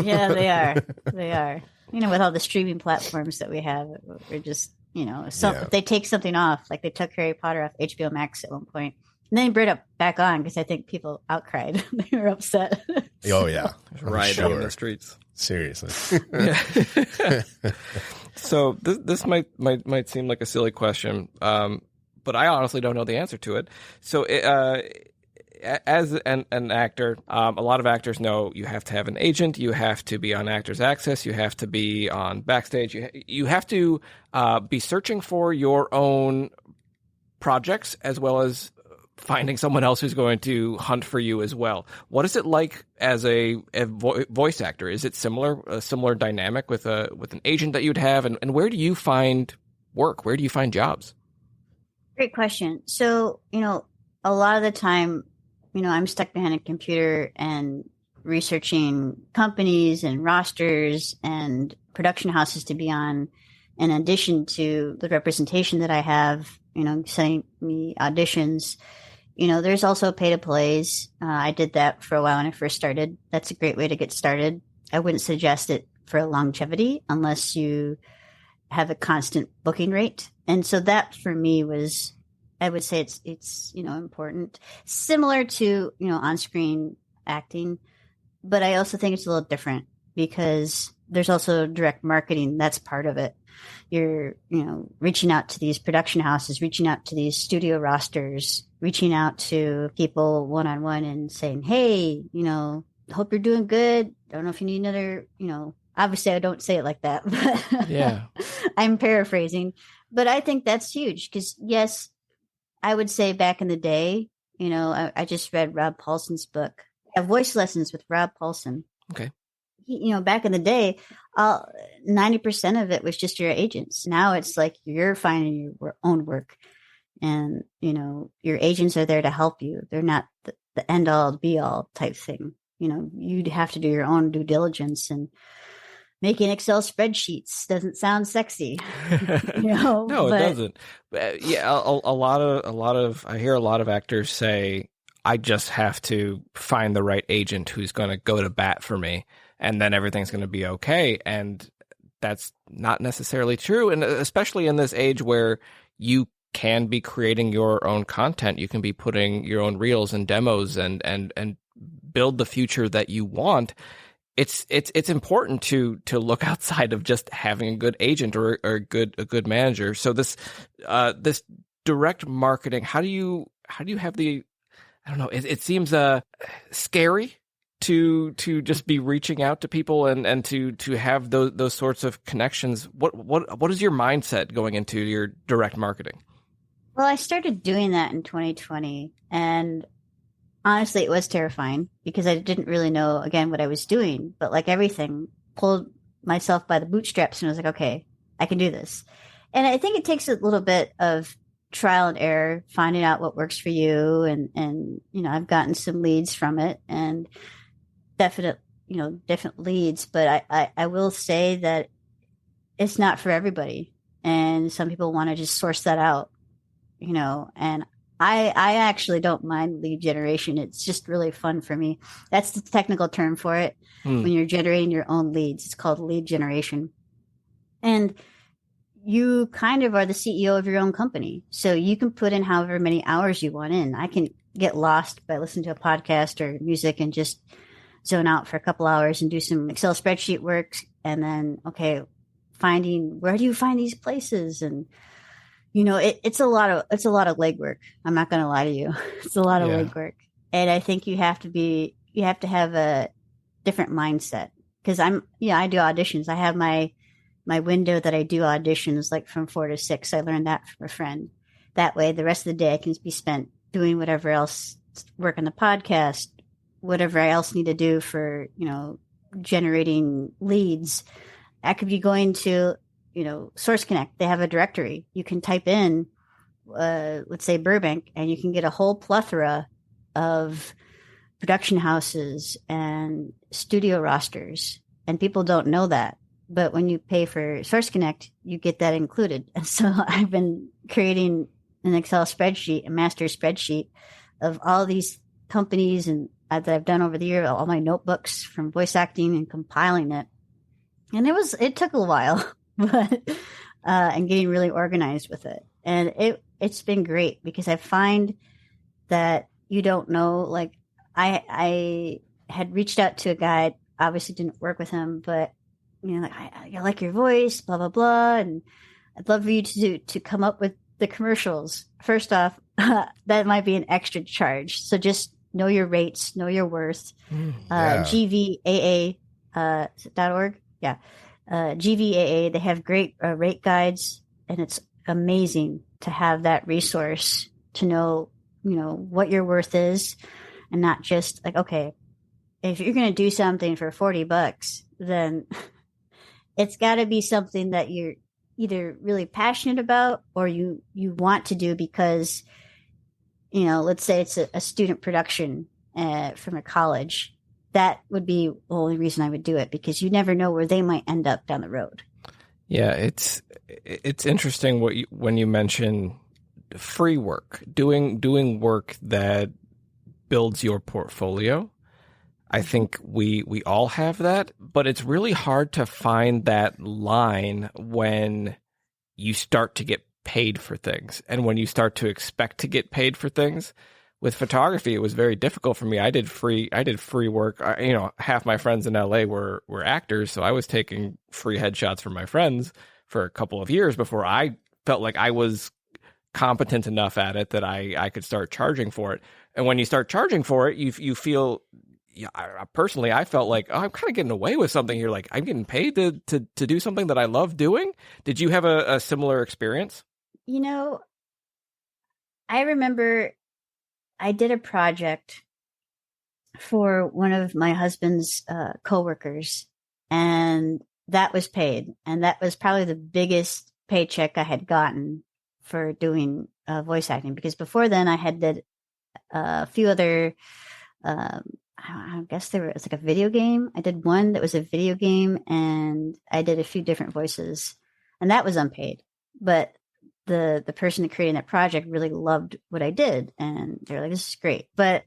Yeah, they are. They are. With all the streaming platforms that we have, we're just, if they take something off, like they took Harry Potter off HBO Max at one point, and then brought it back on because I think people outcried. They were upset. Oh, yeah. Rioting in the streets. Seriously. So this might seem like a silly question, but I honestly don't know the answer to it. So as an actor, a lot of actors know you have to have an agent, you have to be on Actors Access, you have to be on Backstage, you have to be searching for your own projects as well as finding someone else who's going to hunt for you as well. What is it like as a voice actor? Is it a similar dynamic with an agent that you'd have, and where do you find work? Where do you find jobs? Great question. So, a lot of the time, I'm stuck behind a computer and researching companies and rosters and production houses to be on, in addition to the representation that I have, sending me auditions. There's also pay-to-plays. I did that for a while when I first started. That's a great way to get started. I wouldn't suggest it for longevity unless you have a constant booking rate. And so that for me was, I would say it's important, similar to, on-screen acting, but I also think it's a little different because there's also direct marketing. That's part of it. You're, reaching out to these production houses, reaching out to these studio rosters, reaching out to people one-on-one and saying, hey, hope you're doing good. Don't know if you need another, obviously I don't say it like that, but yeah, I'm paraphrasing, but I think that's huge because yes, I would say back in the day, I just read Rob Paulson's book, Voice Lessons with Rob Paulson. Okay. Back in the day, 90% of it was just your agents. Now it's like you're finding your own work, and your agents are there to help you. They're not the end all be all type thing. You'd have to do your own due diligence, and making Excel spreadsheets doesn't sound sexy, No, it but doesn't. Yeah, a lot of I hear a lot of actors say, I just have to find the right agent who's going to go to bat for me, and then everything's going to be okay. And that's not necessarily true. And especially in this age where you can be creating your own content, you can be putting your own reels and demos and build the future that you want. It's important to look outside of just having a good agent or a good manager. So this direct marketing, how do you have the, I don't know, it seems scary to just be reaching out to people and to have those sorts of connections. What is your mindset going into your direct marketing? well, I started doing that in 2020, and honestly, it was terrifying because I didn't really know, again, what I was doing. But like everything, pulled myself by the bootstraps and was like, okay, I can do this. And I think it takes a little bit of trial and error, finding out what works for you. And I've gotten some leads from it, and definite leads. But I will say that it's not for everybody. And some people want to just source that out, and I actually don't mind lead generation. It's just really fun for me. That's the technical term for it. When you're generating your own leads, it's called lead generation. And you kind of are the CEO of your own company. So you can put in however many hours you want in. I can get lost by listening to a podcast or music and just zone out for a couple hours and do some Excel spreadsheet work. And then, okay, finding, where do you find these places? And it's a lot of legwork. I'm not going to lie to you. It's a lot of legwork. And I think you have to have a different mindset, because I do auditions. I have my window that I do auditions, like from 4 to 6. I learned that from a friend. That way the rest of the day I can be spent doing whatever else, work on the podcast, whatever I else need to do for, generating leads. I could be going to, Source Connect. They have a directory. You can type in, let's say Burbank, and you can get a whole plethora of production houses and studio rosters. And people don't know that. But when you pay for Source Connect, you get that included. And so I've been creating an Excel spreadsheet, a master spreadsheet of all these companies and that I've done over the year, all my notebooks from voice acting, and compiling it. And it took a while, but and getting really organized with it. And it's been great, because I find that you don't know, like I had reached out to a guy, obviously didn't work with him, but I like your voice, blah, blah, blah. And I'd love for you to come up with the commercials. First off, that might be an extra charge. So just know your rates, know your worth. GVAA.org. Yeah. GVAA, they have great rate guides, and it's amazing to have that resource to know, what your worth is, and not just like, okay, if you're going to do something for $40, then it's got to be something that you're either really passionate about or you want to do because, let's say it's a student production from a college. That would be the only reason I would do it, because you never know where they might end up down the road. Yeah, it's interesting when you mention free work, doing work that builds your portfolio. I think we all have that, but it's really hard to find that line when you start to get paid for things and when you start to expect to get paid for things. With photography, it was very difficult for me. I did free work. Half my friends in LA were actors, so I was taking free headshots from my friends for a couple of years before I felt like I was competent enough at it that I could start charging for it. And when you start charging for it, you feel, personally, I felt like, I'm kind of getting away with something here. Like, I'm getting paid to do something that I love doing. Did you have a similar experience? I remember I did a project for one of my husband's coworkers, and that was paid. And that was probably the biggest paycheck I had gotten for doing voice acting, because before then I had did a few other I guess it was like a video game. I did one that was a video game, and I did a few different voices, and that was unpaid. But the person creating that project really loved what I did, and they're like, "This is great." But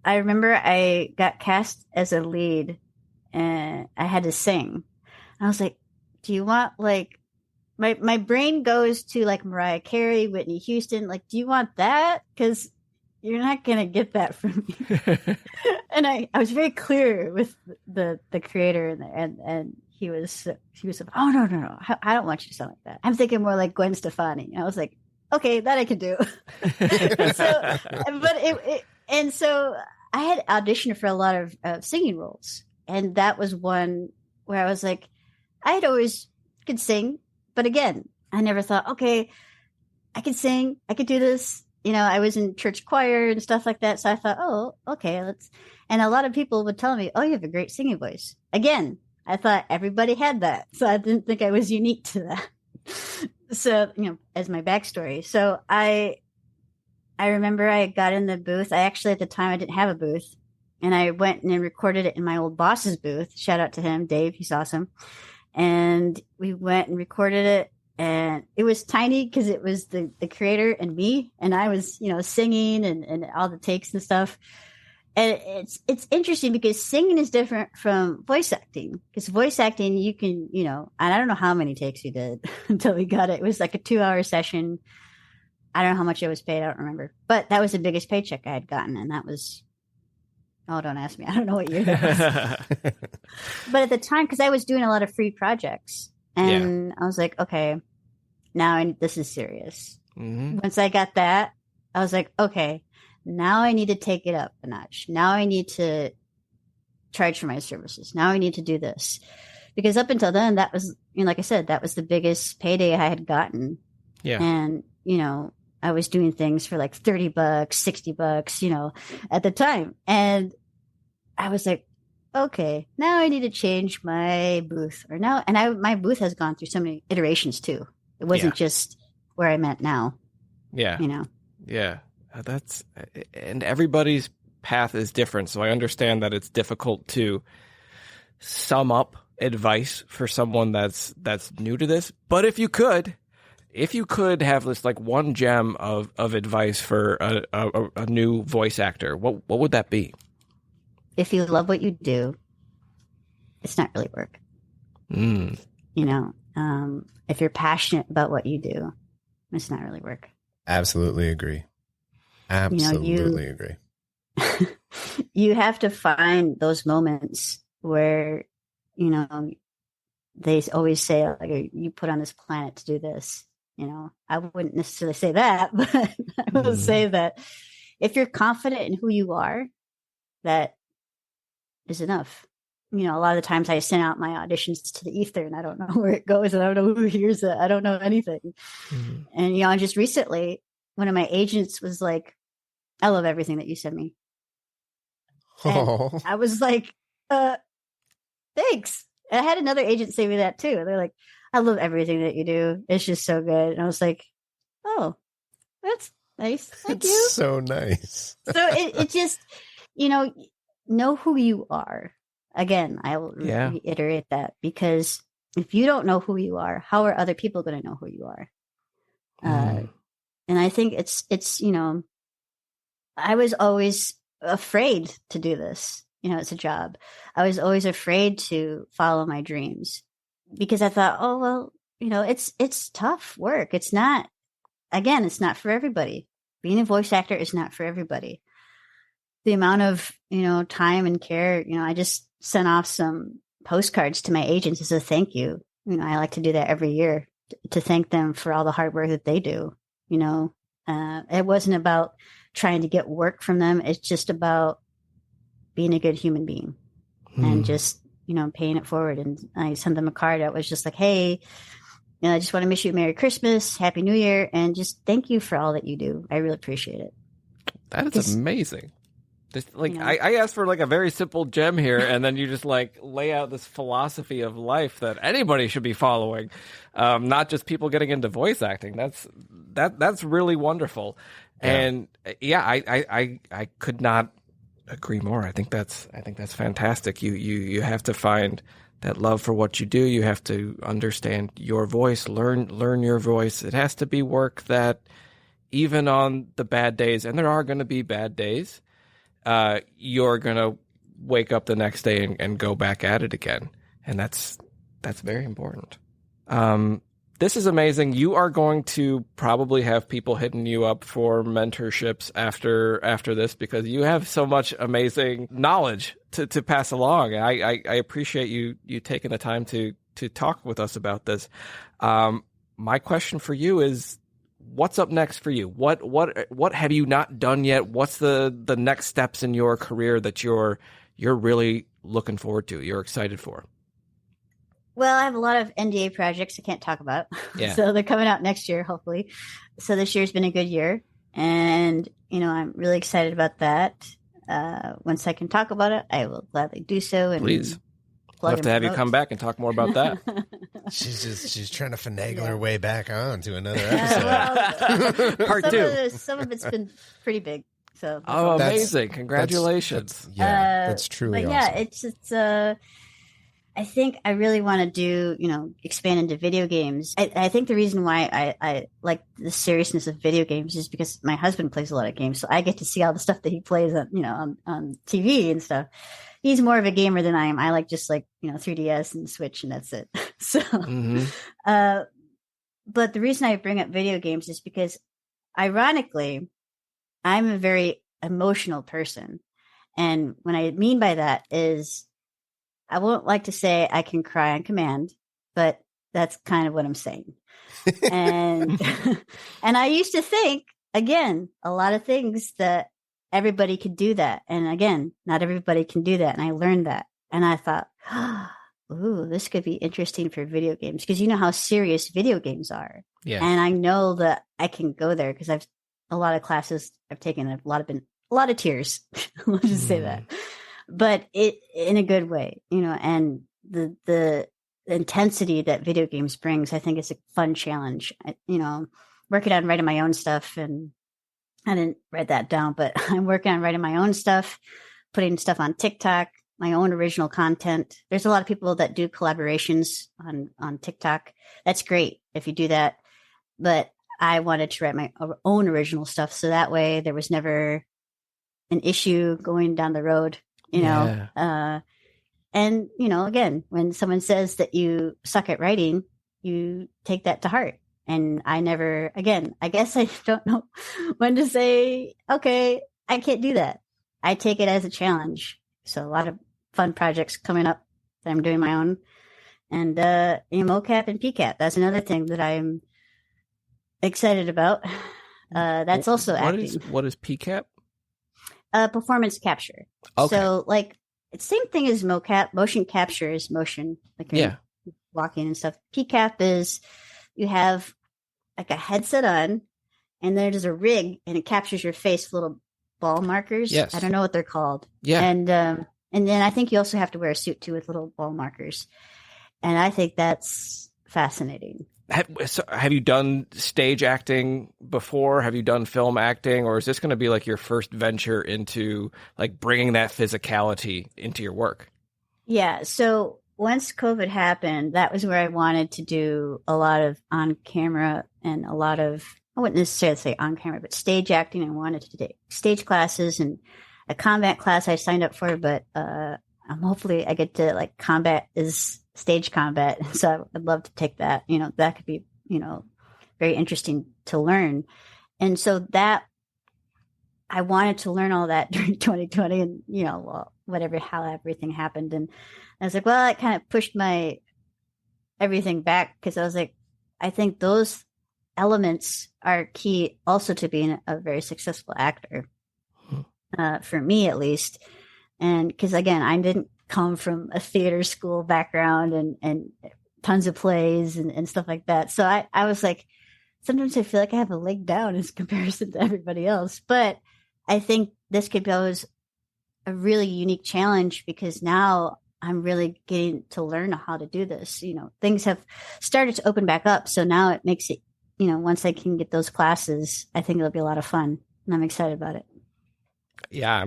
I remember I got cast as a lead, and I had to sing. I was like, "Do you want like?" My brain goes to like Mariah Carey, Whitney Houston. Like, do you want that? Because you're not gonna get that from me. And I was very clear with the creator, and he was like, oh no, I don't want you to sound like that. I'm thinking more like Gwen Stefani. And I was like, okay, that I can do. So I had auditioned for a lot of singing roles, and that was one where I was like, I'd always could sing, but again, I never thought, okay, I can sing, I could do this. I was in church choir and stuff like that. So I thought, oh, okay, and a lot of people would tell me, oh, you have a great singing voice. Again, I thought everybody had that. So I didn't think I was unique to that. So, as my backstory. So I remember I got in the booth. I actually, at the time, I didn't have a booth. And I went and recorded it in my old boss's booth. Shout out to him, Dave. He's awesome. And we went and recorded it. And it was tiny because it was the creator and me. And I was, singing and all the takes and stuff. And it's interesting because singing is different from voice acting. Because voice acting, you can, and I don't know how many takes we did until we got it. It was like a 2-hour session. I don't know how much it was paid. I don't remember. But that was the biggest paycheck I had gotten. And that was, oh, don't ask me. I don't know what year that was. But at the time, because I was doing a lot of free projects. And I was like, okay, now this is serious. Mm-hmm. Once I got that, I was like, okay, now I need to take it up a notch. Now I need to charge for my services. Now I need to do this. Because up until then, that was, like I said, that was the biggest payday I had gotten. Yeah. And, I was doing things for like $30, $60, at the time. And I was like, okay, now I need to change my booth my booth has gone through so many iterations too. It wasn't just where I'm at now. Yeah. Yeah. And everybody's path is different. So I understand that it's difficult to sum up advice for someone that's new to this. But if you could have this like one gem of advice for a new voice actor, what would that be? If you love what you do, it's not really work. If you're passionate about what you do, it's not really work. Absolutely agree. Agree. You have to find those moments where, they always say, like, you put on this planet to do this. I wouldn't necessarily say that, but I will say that if you're confident in who you are, that is enough. A lot of the times I send out my auditions to the ether and I don't know where it goes and I don't know who hears it. I don't know anything. Mm-hmm. And, just recently, one of my agents was like, I love everything that you send me. And I was like, thanks. And I had another agent say me that too. They're like, I love everything that you do. It's just so good. And I was like, oh, that's nice. Thank you. It's so nice. So it just, know who you are. Again, I will reiterate that, because if you don't know who you are, how are other people going to know who you are? And I think it's I was always afraid to do this. It's a job. I was always afraid to follow my dreams because I thought, oh, well, it's tough work. It's not for everybody. Being a voice actor is not for everybody. The amount of, time and care, I just sent off some postcards to my agents as a thank you. I like to do that every year to thank them for all the hard work that they do. It wasn't about trying to get work from them. It's just about being a good human being and just, paying it forward. And I sent them a card that was just like, hey, I just want to wish you a Merry Christmas, Happy New Year, and just thank you for all that you do. I really appreciate it. That is amazing. I asked for like a very simple gem here, and then you just like lay out this philosophy of life that anybody should be following, not just people getting into voice acting. That's really wonderful. Yeah. And I could not agree more. I think that's fantastic. You have to find that love for what you do. You have to understand your voice, learn your voice. It has to be work that even on the bad days, and there are going to be bad days, you're going to wake up the next day and go back at it again. And that's very important. This is amazing. You are going to probably have people hitting you up for mentorships after this, because you have so much amazing knowledge to pass along. I appreciate you taking the time to talk with us about this. My question for you is, what's up next for you? What have you not done yet? What's the next steps in your career that you're really looking forward to, you're excited for? Well, I have a lot of NDA projects I can't talk about. Yeah. So they're coming out next year, hopefully. So this year's been a good year. And, I'm really excited about that. Once I can talk about it, I will gladly do so. And please. Love to have you come back and talk more about that. She's trying to finagle her way back on to another episode. Part 2. Some of it's been pretty big. So amazing. Congratulations. That's truly awesome. Yeah, it's I think I really want to do, expand into video games. I think the reason why I like the seriousness of video games is because my husband plays a lot of games. So I get to see all the stuff that he plays on TV and stuff. He's more of a gamer than I am. I like just 3DS and Switch, and that's it. So, but the reason I bring up video games is because, ironically, I'm a very emotional person. And what I mean by that is, I won't like to say I can cry on command, but that's kind of what I'm saying. And and I used to think, again, a lot of things that everybody could do that. And again, not everybody can do that. And I learned that. And I thought, ooh, this could be interesting for video games, because you know how serious video games are. Yeah. And I know that I can go there because I've a lot of classes I've taken, a lot of tears. Let's just say that. But it in a good way, and the intensity that video games brings, I think is a fun challenge. Working on writing my own stuff, and I didn't write that down, but I'm working on writing my own stuff, putting stuff on TikTok, my own original content. There's a lot of people that do collaborations on TikTok. That's great if you do that. But I wanted to write my own original stuff, so that way there was never an issue going down the road. And again, when someone says that you suck at writing, you take that to heart. And I guess I don't know when to say, okay, I can't do that. I take it as a challenge. So a lot of fun projects coming up that I'm doing my own. And mocap and PCAP, that's another thing that I'm excited about. That's also acting. What is PCAP? Performance capture. Okay. So it's the same thing as mocap. Motion capture is motion, walking and stuff. PCAP is you have a headset on, and there's a rig, and it captures your face with little ball markers. Yes. I don't know what they're called. Yeah. And then I think you also have to wear a suit too with little ball markers. And I think that's fascinating. Have you done stage acting before? Have you done film acting, or is this going to be your first venture into bringing that physicality into your work? Yeah. So once COVID happened, that was where I wanted to do a lot of on camera and a lot of, I wouldn't necessarily say on camera, but stage acting. I wanted to take stage classes and a combat class I signed up for, but hopefully I get to combat is stage combat. So I'd love to take that, that could be, very interesting to learn. And so that I wanted to learn all that during 2020 and, how everything happened. And I was like, well, it kind of pushed my everything back, because I was like, I think those elements are key also to being a very successful actor, for me at least. And because again, I didn't come from a theater school background and tons of plays and stuff like that. So I was like, sometimes I feel like I have a leg down in comparison to everybody else. But I think this could pose a really unique challenge, because now I'm really getting to learn how to do this. Things have started to open back up. So now it makes it, once I can get those classes, I think it'll be a lot of fun, and I'm excited about it. Yeah,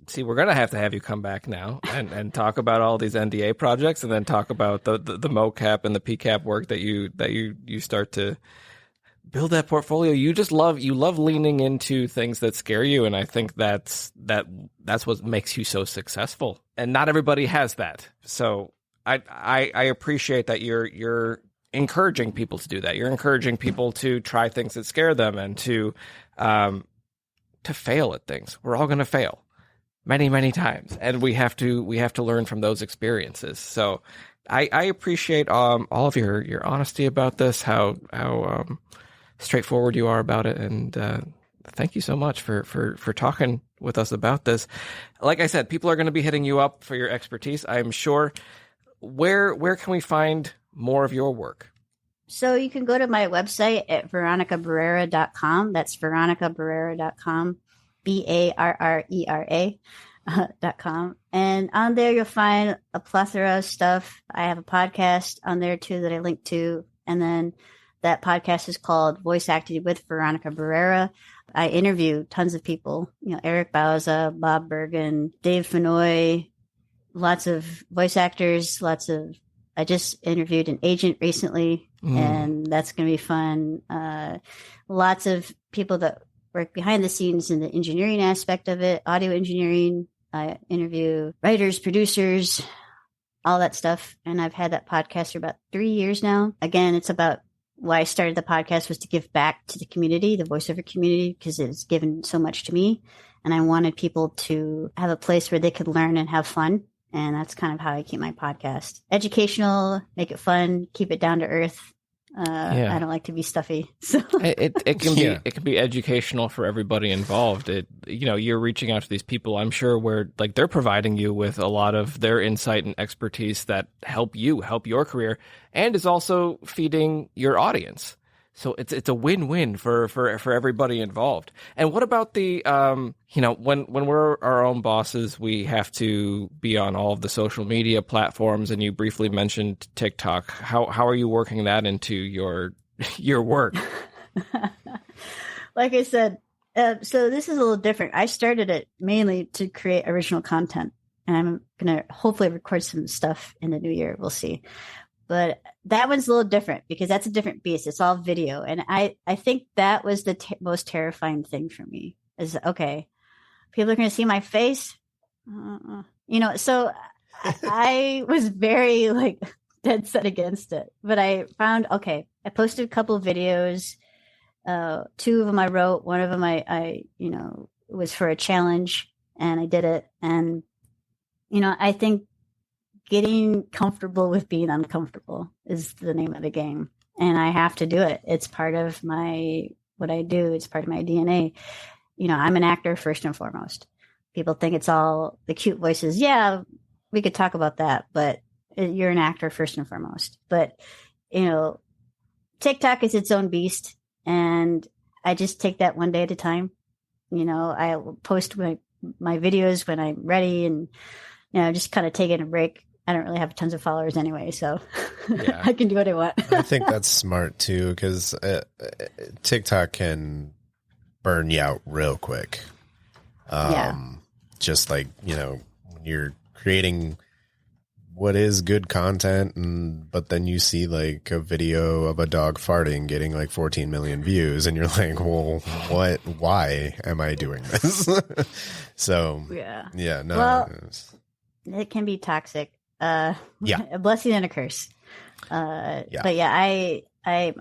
see, we're gonna have to have you come back now and talk about all these NDA projects, and then talk about the mocap and the PCAP work that you start to build that portfolio. You love leaning into things that scare you, and I think that's what makes you so successful. And not everybody has that. So I appreciate that you're encouraging people to do that. You're encouraging people to try things that scare them and to fail at things. We're all going to fail many, many times, and we have to learn from those experiences. So I appreciate all of your honesty about this, how straightforward you are about it, and thank you so much for talking with us about this. Like I said, people are going to be hitting you up for your expertise, I'm sure. Where can we find more of your work? So you can go to my website at veronicabarrera.com. That's veronicabarrera.com, BARRERA.com. And on there, you'll find a plethora of stuff. I have a podcast on there, too, that I link to. And then that podcast is called Voice Acting with Veronica Barrera. I interview tons of people, Eric Bauza, Bob Bergen, Dave Fenoy, lots of voice actors, I just interviewed an agent recently, and that's going to be fun. Lots of people that work behind the scenes in the engineering aspect of it, audio engineering. I interview writers, producers, all that stuff. And I've had that podcast for about 3 years now. Again, it's about why I started the podcast was to give back to the community, the voiceover community, because it's given so much to me. And I wanted people to have a place where they could learn and have fun. And that's kind of how I keep my podcast educational, make it fun, keep it down to earth. I don't like to be stuffy. So it can be educational for everybody involved. You're reaching out to these people, I'm sure, where like they're providing you with a lot of their insight and expertise that help your career, and is also feeding your audience. So it's a win-win for everybody involved. And what about the when we're our own bosses, we have to be on all of the social media platforms, and you briefly mentioned TikTok. How are you working that into your work? Like I said, so this is a little different. I started it mainly to create original content, and I'm going to hopefully record some stuff in the new year. We'll see. But that one's a little different because that's a different beast. It's all video. And I think that was the most terrifying thing for me is, okay, people are going to see my face. So I was very dead set against it. But I found, I posted a couple of videos. 2 of them I wrote. One of them I was for a challenge, and I did it. And, I think getting comfortable with being uncomfortable is the name of the game. And I have to do it. It's part of what I do. It's part of my DNA. I'm an actor first and foremost. People think it's all the cute voices. Yeah, we could talk about that, but you're an actor first and foremost. But, TikTok is its own beast, and I just take that one day at a time. I post my videos when I'm ready, and, just kind of taking a break. I don't really have tons of followers anyway, so yeah. I can do what I want. I think that's smart too, because TikTok can burn you out real quick. Just like, when you're creating what is good content, but then you see like a video of a dog farting getting like 14 million views, and you're like, well, why am I doing this? So it can be toxic. A blessing and a curse. But yeah, I'm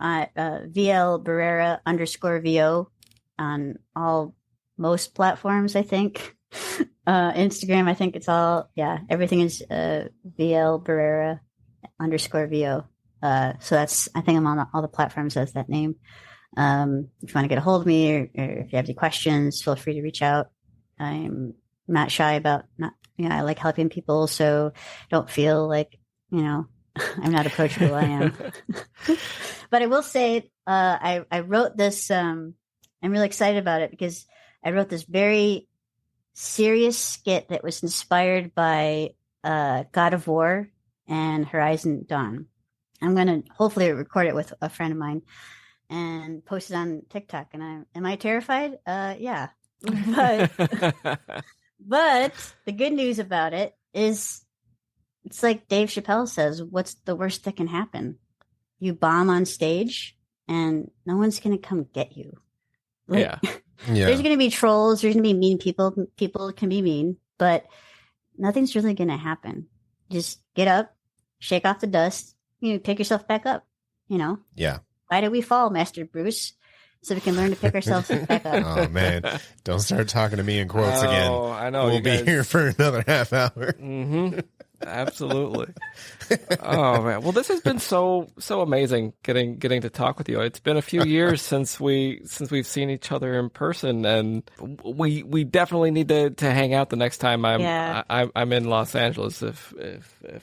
VL Barrera _VO on most platforms, I think. Instagram, I think it's all, everything is VL Barrera _VO. So that's, I think I'm on all the platforms as that name. If you want to get a hold of me, or if you have any questions, feel free to reach out. I'm not shy about I like helping people, so don't feel like, I'm not approachable. I am. But I will say, I wrote this, I'm really excited about it because I wrote this very serious skit that was inspired by God of War and Horizon Dawn. I'm going to hopefully record it with a friend of mine and post it on TikTok. And am I terrified? Yeah. But but the good news about it is it's like Dave Chappelle says, what's the worst that can happen? You bomb on stage and no one's going to come get you. Like, there's going to be trolls. There's going to be mean people. People can be mean, but nothing's really going to happen. Just get up, shake off the dust, pick yourself back up, Yeah. Why did we fall, Master Bruce? So we can learn to pick ourselves back up. Oh, man. Don't start talking to me in quotes again. I know. We'll be here for another half hour. Mm-hmm. Absolutely. Oh man. Well, this has been so amazing getting to talk with you. It's been a few years since we've seen each other in person, and we definitely need to hang out the next time I'm in Los Angeles. If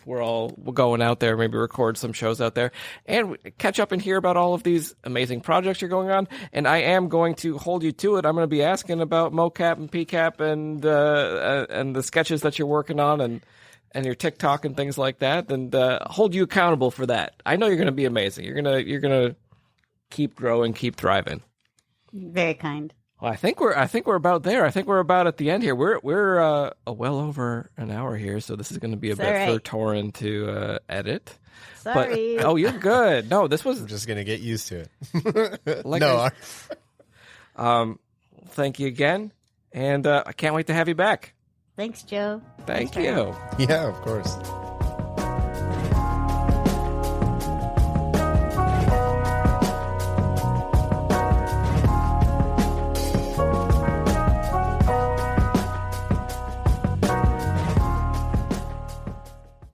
we're all going out there, maybe record some shows out there and catch up and hear about all of these amazing projects you're going on. And I am going to hold you to it. I'm going to be asking about mocap and pcap and the sketches that you're working on and your TikTok and things like that, and hold you accountable for that. I know you're going to be amazing. You're gonna keep growing, keep thriving. Very kind. Well, I think we're about there. I think we're about at the end here. We're well over an hour here, so this is going to be a bit for Torin to edit. Sorry. But, you're good. No, this was. I'm just going to get used to it. Thank you again, and I can't wait to have you back. Thanks, Joe. Thank you. Yeah, of course.